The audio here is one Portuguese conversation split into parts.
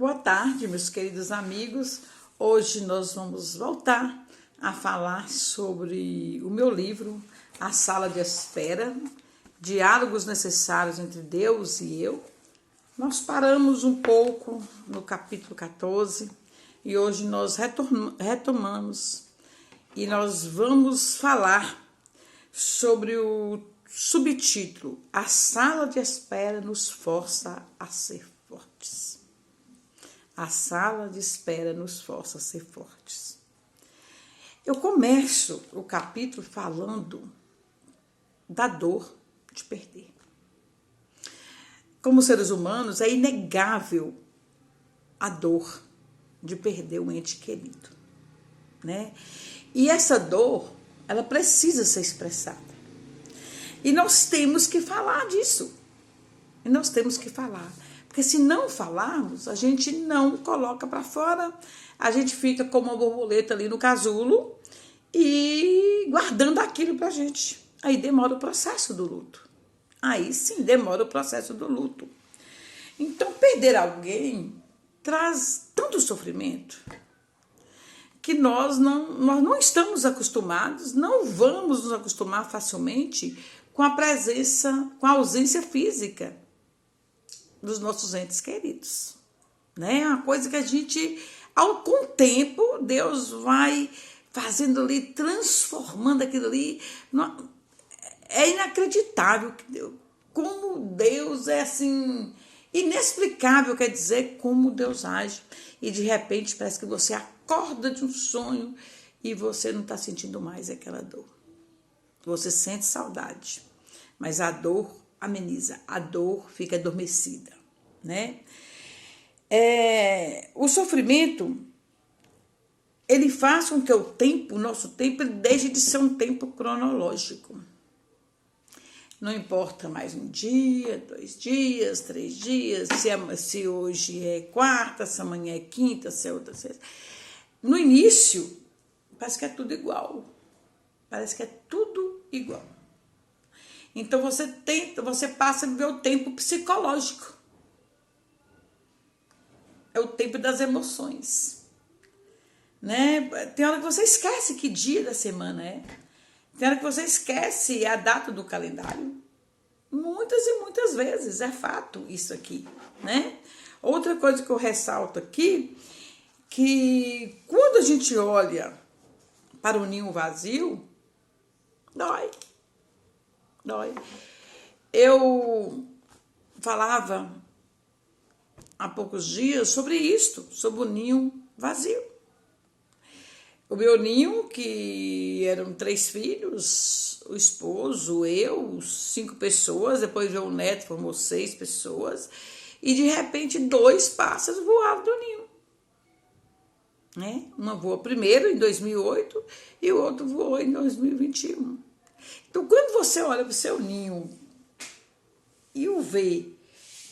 Boa tarde, meus queridos amigos. Hoje nós vamos voltar a falar sobre o meu livro, A Sala de Espera, Diálogos Necessários entre Deus e Eu. Nós paramos um pouco no capítulo 14 e hoje nós retomamos e nós vamos falar sobre o subtítulo: A Sala de Espera nos força a ser fortes. A sala de espera nos força a ser fortes. Eu começo o capítulo falando da dor de perder. Como seres humanos, é inegável a dor de perder um ente querido, né? E essa dor, ela precisa ser expressada. E nós temos que falar disso. Porque se não falarmos, a gente não coloca para fora, a gente fica como uma borboleta ali no casulo e guardando aquilo pra gente. Aí demora o processo do luto. Aí sim, demora o processo do luto. Então, perder alguém traz tanto sofrimento que nós não estamos acostumados, não vamos nos acostumar facilmente com a presença, com a ausência física dos nossos entes queridos, né? É uma coisa que a gente, com o tempo, Deus vai fazendo ali, transformando aquilo ali. É inacreditável como Deus é assim, inexplicável, quer dizer, como Deus age. E de repente parece que você acorda de um sonho e você não está sentindo mais aquela dor. Você sente saudade, mas a dor ameniza, a dor fica adormecida, né? O sofrimento, ele faz com que o nosso tempo, ele deixe de ser um tempo cronológico. Não importa mais um dia, 2 dias, 3 dias, se hoje é quarta, se amanhã é quinta, se é outra sexta. No início, parece que é tudo igual. Então você passa a viver o tempo psicológico. É o tempo das emoções, né? Tem hora que você esquece que dia da semana é. Tem hora que você esquece a data do calendário. Muitas e muitas vezes, é fato isso aqui, né? Outra coisa que eu ressalto aqui, que quando a gente olha para o ninho vazio, dói. Eu falava há poucos dias sobre isto, sobre o ninho vazio. O meu ninho, que eram 3 filhos, o esposo, eu, 5 pessoas, depois veio o neto, formou 6 pessoas, e de repente 2 pássaros voaram do ninho. Né? Uma voou primeiro em 2008 e o outro voou em 2021. Então, quando você olha para o seu ninho e o vê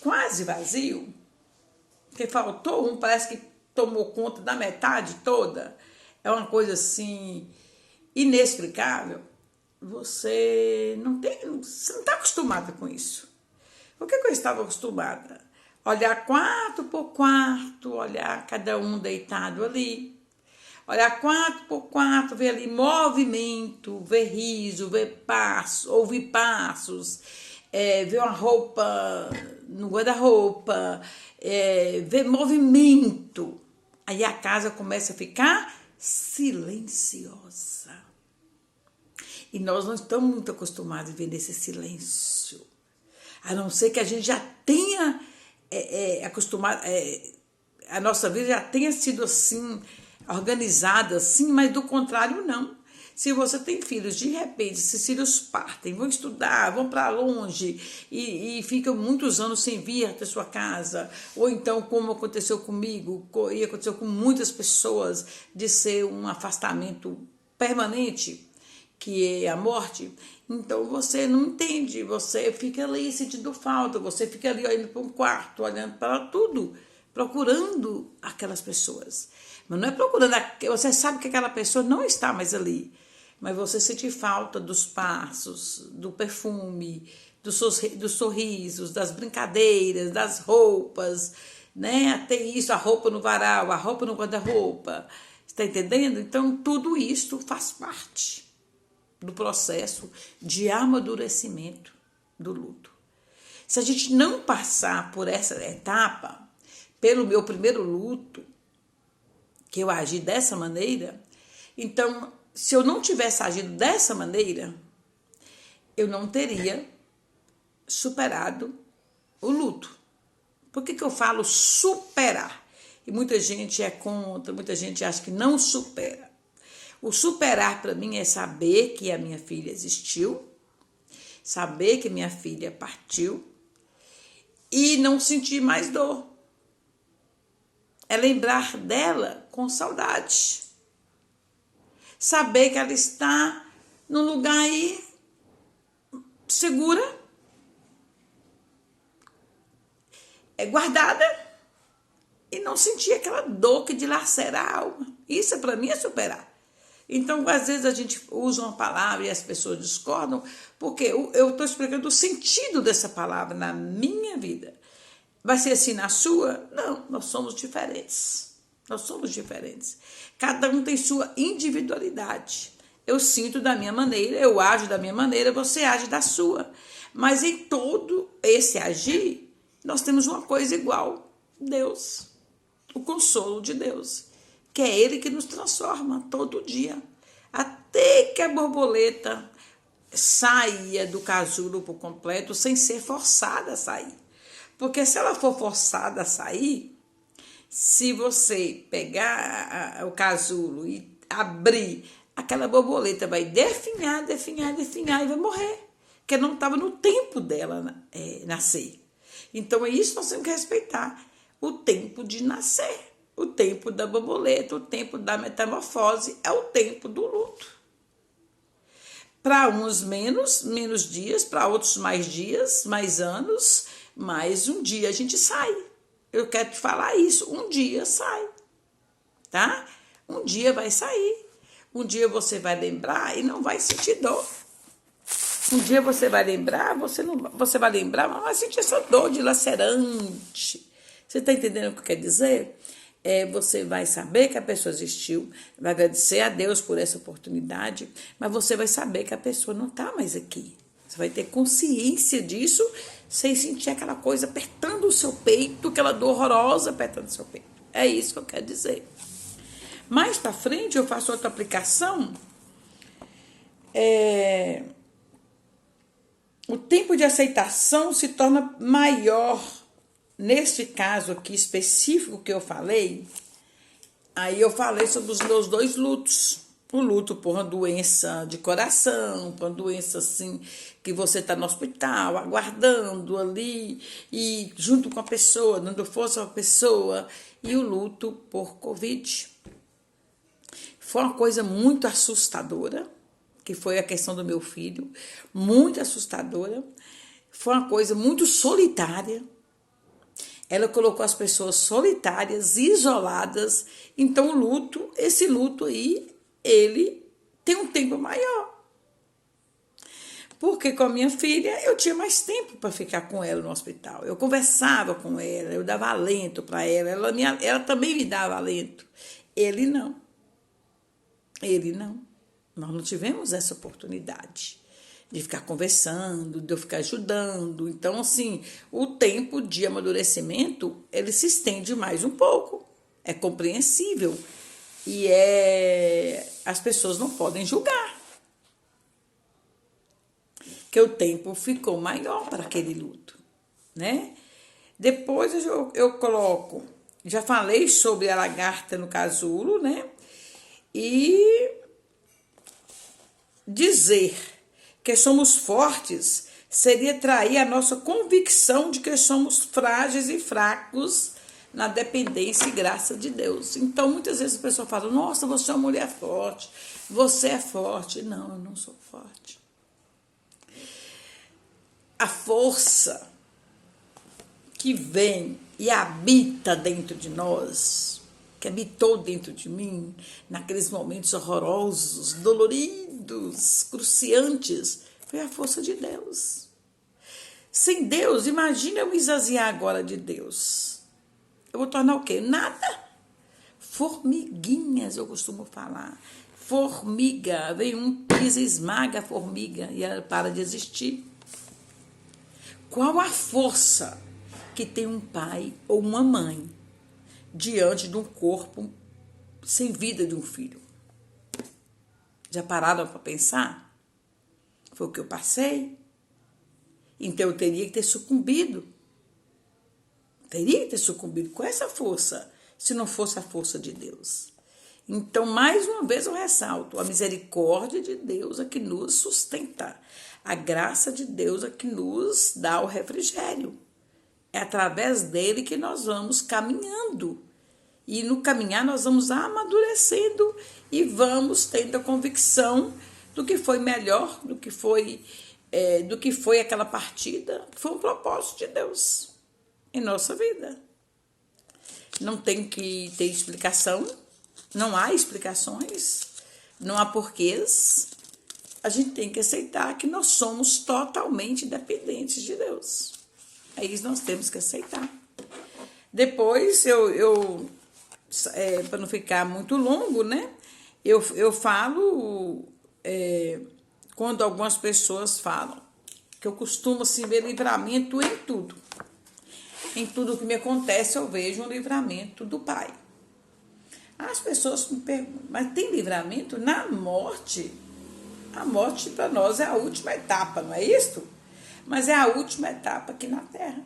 quase vazio, que faltou parece que tomou conta da metade toda, é uma coisa assim inexplicável, você não está acostumada com isso. O que eu estava acostumada? Olhar quarto por quarto, olhar cada um deitado ali, olhar quarto por quarto, ver ali movimento, ver riso, ver passos, ouvir passos, ver uma roupa no guarda-roupa, ver movimento. Aí a casa começa a ficar silenciosa. E nós não estamos muito acostumados a viver nesse silêncio. A não ser que a gente já tenha acostumado, a nossa vida já tenha sido assim, organizada assim, mas do contrário não. Se você tem filhos, de repente, esses filhos partem, vão estudar, vão para longe e ficam muitos anos sem vir até sua casa, ou então, como aconteceu comigo, e aconteceu com muitas pessoas, de ser um afastamento permanente, que é a morte, então você não entende, você fica ali sentindo falta, você fica ali olhando para um quarto, olhando para tudo, procurando aquelas pessoas. Mas não é procurando, você sabe que aquela pessoa não está mais ali, mas você sente falta dos passos, do perfume, dos sorrisos, das brincadeiras, das roupas, né? Até isso, a roupa no varal, a roupa no guarda-roupa. Está entendendo? Então, tudo isso faz parte do processo de amadurecimento do luto. Se a gente não passar por essa etapa, pelo meu primeiro luto, que eu agi dessa maneira, então, se eu não tivesse agido dessa maneira, eu não teria superado o luto. Por que eu falo superar? E muita gente é contra, muita gente acha que não supera. O superar para mim é saber que a minha filha existiu, saber que minha filha partiu e não sentir mais dor. É lembrar dela com saudade. Saber que ela está num lugar aí segura, guardada, e não sentir aquela dor que dilacera a alma. Isso para mim é superar. Então, às vezes a gente usa uma palavra e as pessoas discordam, porque eu estou explicando o sentido dessa palavra na minha vida. Vai ser assim na sua? Não, nós somos diferentes. Nós somos diferentes. Cada um tem sua individualidade. Eu sinto da minha maneira, eu ajo da minha maneira, você age da sua. Mas em todo esse agir, nós temos uma coisa igual: Deus. O consolo de Deus. Que é Ele que nos transforma todo dia. Até que a borboleta saia do casulo por completo, sem ser forçada a sair. Porque se ela for forçada a sair, se você pegar o casulo e abrir, aquela borboleta vai definhar e vai morrer. Porque não estava no tempo dela nascer. Então é isso que nós temos que respeitar. O tempo de nascer. O tempo da borboleta, o tempo da metamorfose, é o tempo do luto. Para uns menos dias, para outros mais dias, mais anos, mas um dia a gente sai. Eu quero te falar isso, um dia sai, tá? Um dia vai sair. Um dia você vai lembrar e não vai sentir dor. Um dia você vai lembrar, você vai lembrar, mas vai sentir essa dor dilacerante. Você está entendendo o que quer dizer? Você vai saber que a pessoa existiu, vai agradecer a Deus por essa oportunidade, mas você vai saber que a pessoa não está mais aqui. Você vai ter consciência disso sem sentir aquela coisa apertando o seu peito, aquela dor horrorosa apertando o seu peito. É isso que eu quero dizer. Mais para frente eu faço outra aplicação. O tempo de aceitação se torna maior. Neste caso aqui específico que eu falei, aí eu falei sobre os meus 2 lutos. O luto por uma doença de coração, por uma doença assim, que você está no hospital, aguardando ali, e junto com a pessoa, dando força à pessoa, e o luto por Covid. Foi uma coisa muito assustadora, que foi a questão do meu filho, muito assustadora. Foi uma coisa muito solitária. Ela colocou as pessoas solitárias, isoladas. Então, esse luto aí, ele tem um tempo maior. Porque com a minha filha, eu tinha mais tempo para ficar com ela no hospital. Eu conversava com ela, eu dava alento para ela, ela também me dava alento. Ele não. Nós não tivemos essa oportunidade de ficar conversando, de eu ficar ajudando. Então, assim, o tempo de amadurecimento, ele se estende mais um pouco. É compreensível. E as pessoas não podem julgar. Que o tempo ficou maior para aquele luto, né? Depois eu coloco, já falei sobre a lagarta no casulo, né? E dizer que somos fortes seria trair a nossa convicção de que somos frágeis e fracos na dependência e graça de Deus. Então, muitas vezes a pessoa fala: nossa, você é uma mulher forte, você é forte. Não, eu não sou forte. A força que vem e habita dentro de nós, que habitou dentro de mim, naqueles momentos horrorosos, doloridos, cruciantes, foi a força de Deus. Sem Deus, imagina eu me esvaziar agora de Deus. eu vou tornar o quê? Nada. Formiguinhas, eu costumo falar. Formiga, vem um, pisa, esmaga a formiga e ela para de existir. Qual a força que tem um pai ou uma mãe diante de um corpo sem vida de um filho? Já pararam para pensar? Foi o que eu passei. Então eu teria que ter sucumbido. Teria que ter sucumbido com essa força, se não fosse a força de Deus. Então, mais uma vez eu ressalto, a misericórdia de Deus é que nos sustenta. A graça de Deus é que nos dá o refrigério. É através dele que nós vamos caminhando. E no caminhar nós vamos amadurecendo e vamos tendo a convicção do que foi melhor, do que foi aquela partida, que foi um propósito de Deus em nossa vida. Não tem que ter explicação, não há explicações, não há porquês. A gente tem que aceitar que nós somos totalmente dependentes de Deus. É isso que nós temos que aceitar. Depois, para não ficar muito longo, né? Eu falo, quando algumas pessoas falam, que eu costumo assim, ver livramento em tudo. Em tudo que me acontece, eu vejo um livramento do Pai. As pessoas me perguntam, mas tem livramento na morte? A morte para nós é a última etapa, não é isso? Mas é a última etapa aqui na Terra.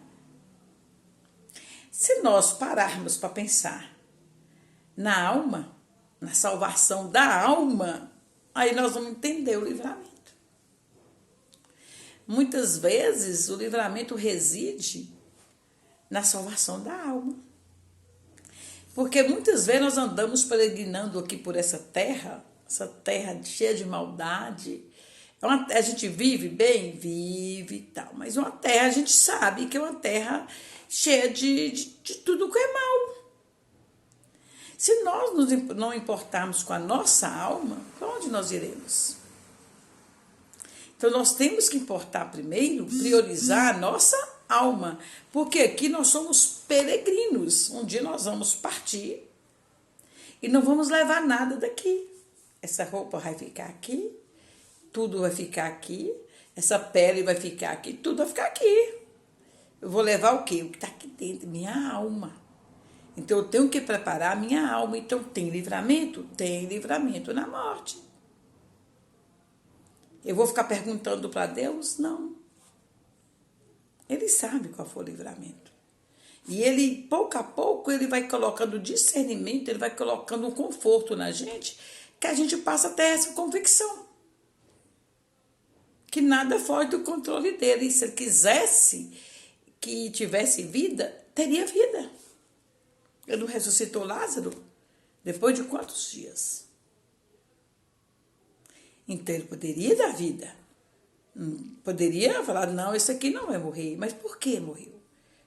Se nós pararmos para pensar na alma, na salvação da alma, aí nós vamos entender o livramento. Muitas vezes o livramento reside na salvação da alma. Porque muitas vezes nós andamos peregrinando aqui por essa terra cheia de maldade. A gente vive bem? Vive e tal. Mas uma terra, a gente sabe que é uma terra cheia de tudo que é mal. Se nós não importarmos com a nossa alma, para onde nós iremos? Então nós temos que importar primeiro, priorizar a nossa alma, porque aqui nós somos peregrinos. Um dia nós vamos partir e não vamos levar nada daqui. Essa roupa vai ficar aqui, tudo vai ficar aqui, essa pele vai ficar aqui, tudo vai ficar aqui. Eu vou levar o quê? O que está aqui dentro, minha alma. Então eu tenho que preparar a minha alma. Então tem livramento? Tem livramento na morte. Eu vou ficar perguntando para Deus? Não. Ele sabe qual foi o livramento. E ele, pouco a pouco, ele vai colocando discernimento, ele vai colocando um conforto na gente, que a gente passa a ter essa convicção. Que nada foge do controle dele. Se ele quisesse que tivesse vida, teria vida. Ele não ressuscitou Lázaro depois de quantos dias? Então ele poderia dar vida. Poderia falar, não, esse aqui não vai morrer. Mas por que morreu?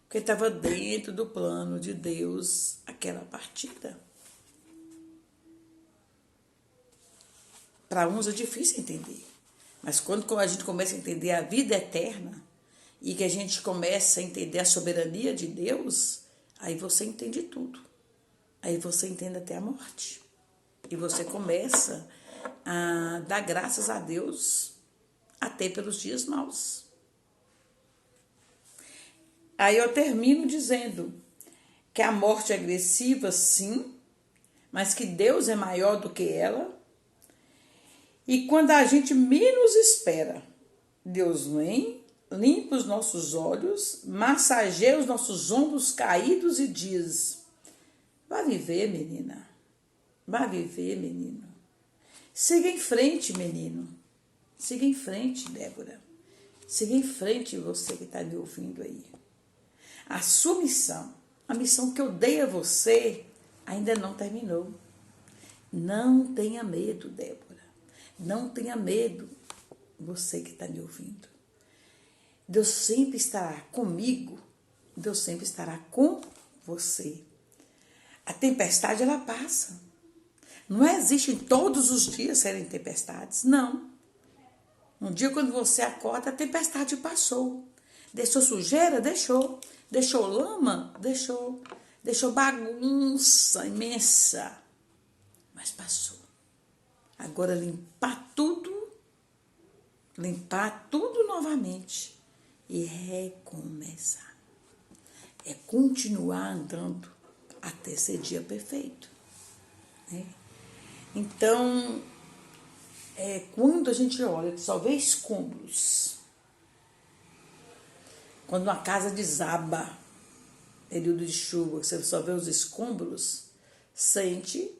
Porque estava dentro do plano de Deus aquela partida. Para uns é difícil entender. Mas quando a gente começa a entender a vida eterna e que a gente começa a entender a soberania de Deus, aí você entende tudo. Aí você entende até a morte. E você começa a dar graças a Deus até pelos dias maus. Aí eu termino dizendo que a morte é agressiva, sim, mas que Deus é maior do que ela. E quando a gente menos espera, Deus vem, limpa os nossos olhos, massageia os nossos ombros caídos e diz: vá viver, menina. Vá viver, menino. Siga em frente, menino. Siga em frente, Débora. Siga em frente, você que está me ouvindo aí. A sua missão, a missão que eu dei a você, ainda não terminou. Não tenha medo, Débora. Não tenha medo, você que está me ouvindo. Deus sempre estará comigo. Deus sempre estará com você. A tempestade, ela passa. Não existe todos os dias serem tempestades, não. Um dia, quando você acorda, a tempestade passou. Deixou sujeira? Deixou. Deixou lama? Deixou. deixou bagunça imensa, mas passou. Agora limpar tudo novamente e recomeçar. É continuar andando até ser dia perfeito, né? Então, quando a gente olha, só vê escombros. Quando uma casa desaba, período de chuva, você só vê os escombros, sente,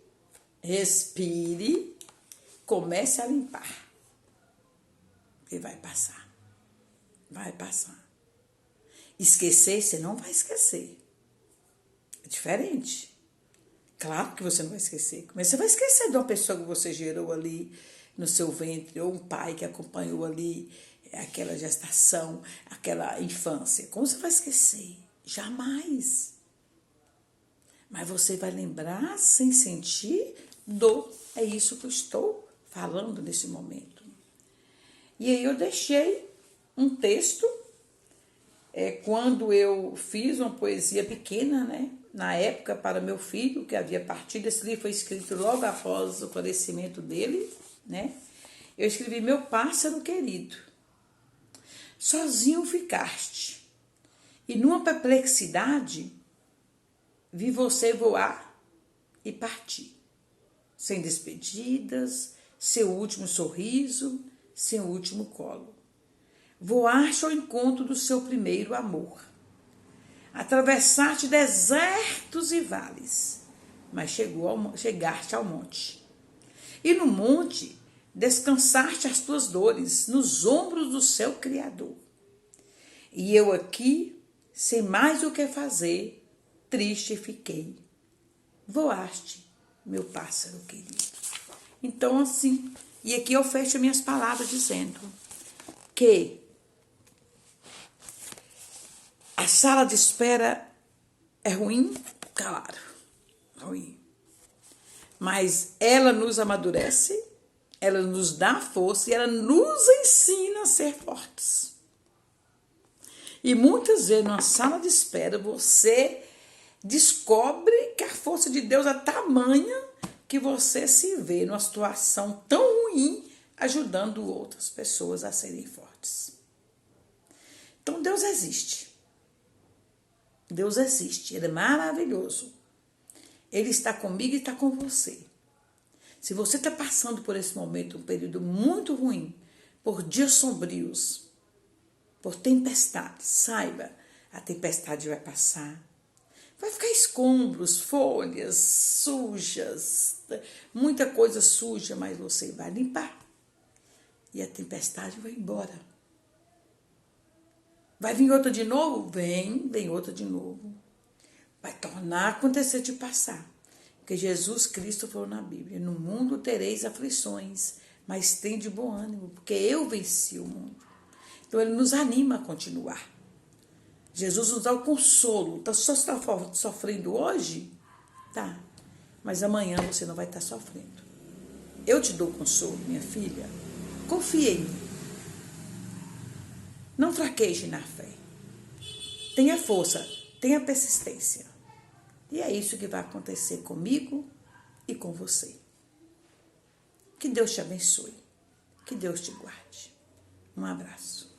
respire, comece a limpar. E vai passar. Vai passar. Esquecer, você não vai esquecer. É diferente. Claro que você não vai esquecer. Mas você vai esquecer de uma pessoa que você gerou ali no seu ventre, ou um pai que acompanhou ali aquela gestação, aquela infância. Como você vai esquecer? Jamais. Mas você vai lembrar sem sentir dor. É isso que eu estou falando nesse momento. E aí eu deixei um texto, quando eu fiz uma poesia pequena, né? Na época, para meu filho, que havia partido. Esse livro foi escrito logo após o falecimento dele, né? Eu escrevi: meu pássaro querido, sozinho ficaste, e numa perplexidade vi você voar e partir, sem despedidas, seu último sorriso, seu último colo. Voaste ao encontro do seu primeiro amor. Atravessaste desertos e vales, mas chegaste ao monte. E no monte descansaste as tuas dores nos ombros do seu Criador. E eu aqui, sem mais o que fazer, triste fiquei. Voaste, meu pássaro querido. Então, assim, e aqui eu fecho minhas palavras dizendo que a sala de espera é ruim, claro, ruim. Mas ela nos amadurece, ela nos dá força e ela nos ensina a ser fortes. E muitas vezes, numa sala de espera, você descobre que a força de Deus é tamanha que você se vê numa situação tão ruim, ajudando outras pessoas a serem fortes. Então, Deus existe. Deus existe, Ele é maravilhoso. Ele está comigo e está com você. Se você está passando por esse momento, um período muito ruim, por dias sombrios, por tempestades, saiba, a tempestade vai passar. Vai ficar escombros, folhas sujas, muita coisa suja, mas você vai limpar. E a tempestade vai embora. Vai vir outra de novo? Vem outra de novo. Vai tornar a acontecer de passar. Porque Jesus Cristo falou na Bíblia: no mundo tereis aflições, mas tem de bom ânimo, porque eu venci o mundo. Então ele nos anima a continuar. Jesus nos dá o consolo. Então, se você está sofrendo hoje, tá. Mas amanhã você não vai estar sofrendo. Eu te dou consolo, minha filha. Confie em mim. Não fraqueje na fé. Tenha força, tenha persistência. E é isso que vai acontecer comigo e com você. Que Deus te abençoe. Que Deus te guarde. Um abraço.